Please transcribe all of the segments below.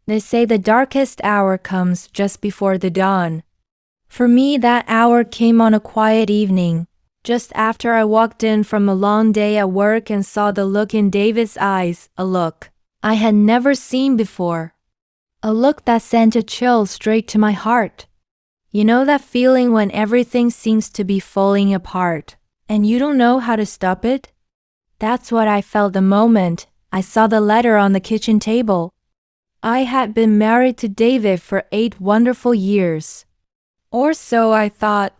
They say the darkest hour comes just before the dawn. For me, that hour came on a quiet evening, just after I walked in from a long day at work and saw the look in David's eyes, a look I had never seen before. A look that sent a chill straight to my heart. You know that feeling when everything seems to be falling apart, and you don't know how to stop it? That's what I felt the moment I saw the letter on the kitchen table. I had been married to David for 8 wonderful years. Or so I thought.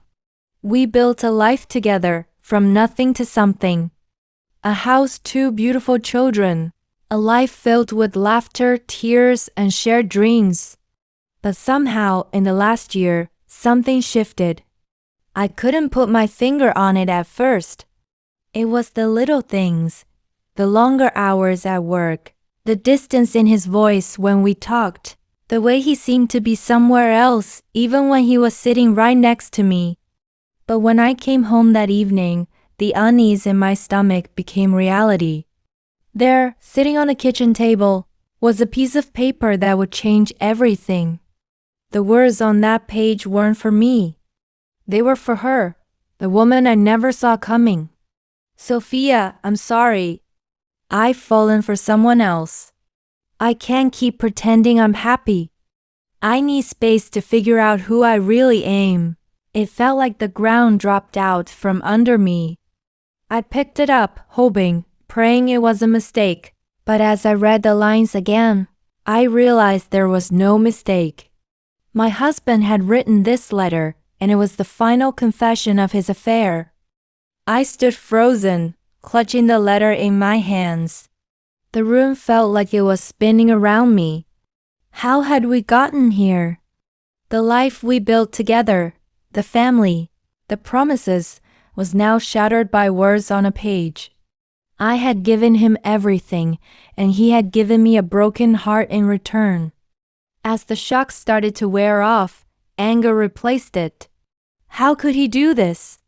We built a life together, from nothing to something. A house, 2 beautiful children. A life filled with laughter, tears, and shared dreams. But somehow, in the last year, something shifted. I couldn't put my finger on it at first. It was the little things, the longer hours at work, the distance in his voice when we talked, the way he seemed to be somewhere else even when he was sitting right next to me. But when I came home that evening, the unease in my stomach became reality. There, sitting on the kitchen table, was a piece of paper that would change everything. The words on that page weren't for me. They were for her, the woman I never saw coming. Sophia, I'm sorry. I've fallen for someone else. I can't keep pretending I'm happy. I need space to figure out who I really am. It felt like the ground dropped out from under me. I picked it up, hoping, praying it was a mistake, but as I read the lines again, I realized there was no mistake. My husband had written this letter, and it was the final confession of his affair. I stood frozen, clutching the letter in my hands. The room felt like it was spinning around me. How had we gotten here? The life we built together, the family, the promises, was now shattered by words on a page. I had given him everything, and he had given me a broken heart in return. As the shock started to wear off, anger replaced it. How could he do this?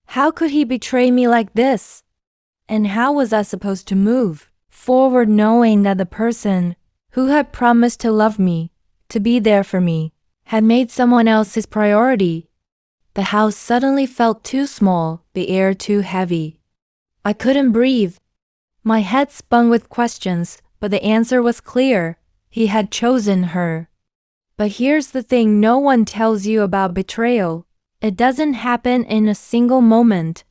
How could he betray me like this? And how was I supposed to move forward knowing that the person who had promised to love me, to be there for me, had made someone else his priority? The house suddenly felt too small, the air too heavy. I couldn't breathe. My head spun with questions, but the answer was clear. He had chosen her. But here's the thing no one tells you about betrayal. It doesn't happen in a single moment.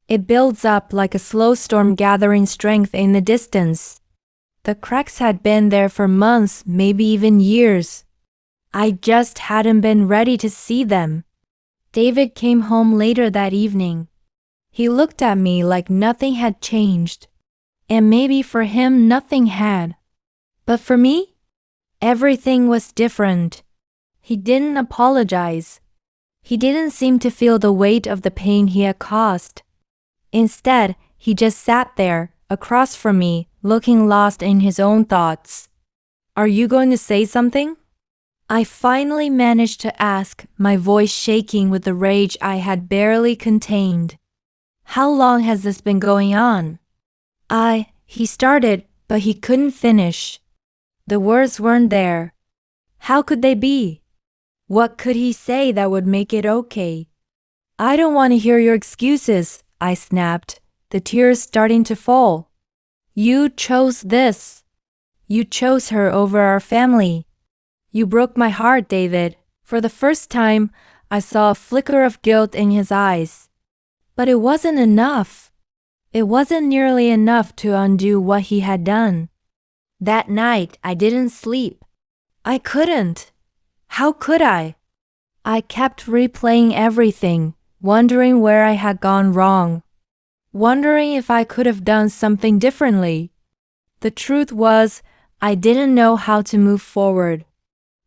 It builds up like a slow storm gathering strength in the distance. The cracks had been there for months, maybe even years. I just hadn't been ready to see them. David came home later that evening. He looked at me like nothing had changed. And maybe for him nothing had. But for me, everything was different. He didn't apologize. He didn't seem to feel the weight of the pain he had caused. Instead, he just sat there, across from me, looking lost in his own thoughts. Are you going to say something? I finally managed to ask, my voice shaking with the rage I had barely contained. How long has this been going on? He started, but he couldn't finish. The words weren't there. How could they be? What could he say that would make it okay? I don't want to hear your excuses, I snapped, the tears starting to fall. You chose this. You chose her over our family. You broke my heart, David. For the first time, I saw a flicker of guilt in his eyes. But it wasn't enough. It wasn't nearly enough to undo what he had done. That night, I didn't sleep. I couldn't. How could I? I kept replaying everything, wondering where I had gone wrong. Wondering if I could have done something differently. The truth was, I didn't know how to move forward.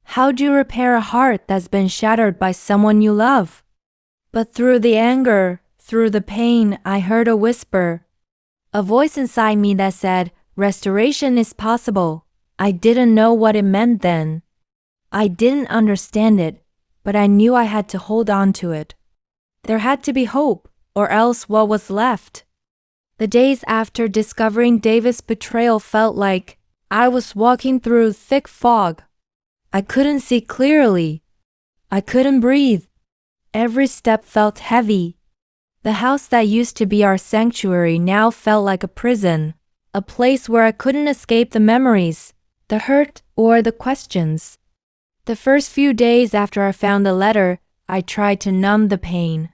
How do you repair a heart that's been shattered by someone you love? But through the anger, through the pain, I heard a whisper. A voice inside me that said, restoration is possible. I didn't know what it meant then. I didn't understand it, but I knew I had to hold on to it. There had to be hope, or else what was left? The days after discovering David's betrayal felt like I was walking through thick fog. I couldn't see clearly. I couldn't breathe. Every step felt heavy. The house that used to be our sanctuary now felt like a prison, a place where I couldn't escape the memories, the hurt, or the questions. The first few days after I found the letter, I tried to numb the pain.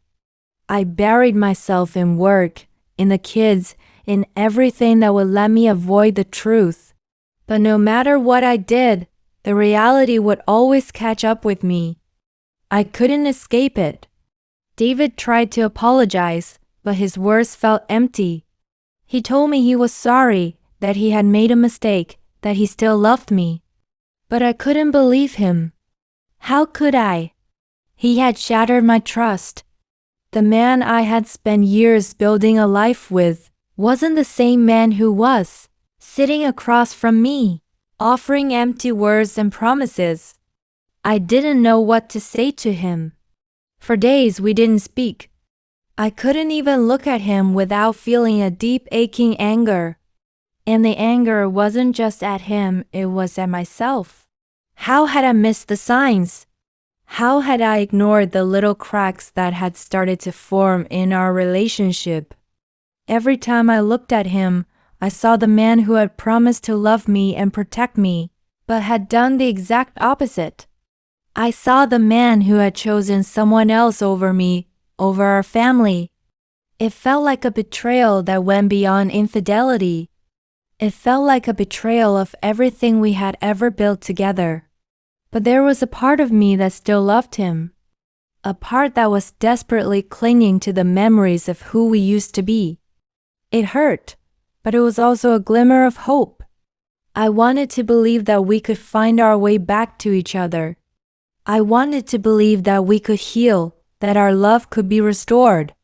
I buried myself in work, in the kids, in everything that would let me avoid the truth. But no matter what I did, the reality would always catch up with me. I couldn't escape it. David tried to apologize, but his words felt empty. He told me he was sorry, that he had made a mistake, that he still loved me. But I couldn't believe him. How could I? He had shattered my trust. The man I had spent years building a life with wasn't the same man who was sitting across from me, offering empty words and promises. I didn't know what to say to him. For days we didn't speak. I couldn't even look at him without feeling a deep aching anger. And the anger wasn't just at him, it was at myself. How had I missed the signs? How had I ignored the little cracks that had started to form in our relationship? Every time I looked at him, I saw the man who had promised to love me and protect me, but had done the exact opposite. I saw the man who had chosen someone else over me, over our family. It felt like a betrayal that went beyond infidelity. It felt like a betrayal of everything we had ever built together. But there was a part of me that still loved him. A part that was desperately clinging to the memories of who we used to be. It hurt, but it was also a glimmer of hope. I wanted to believe that we could find our way back to each other. I wanted to believe that we could heal, that our love could be restored.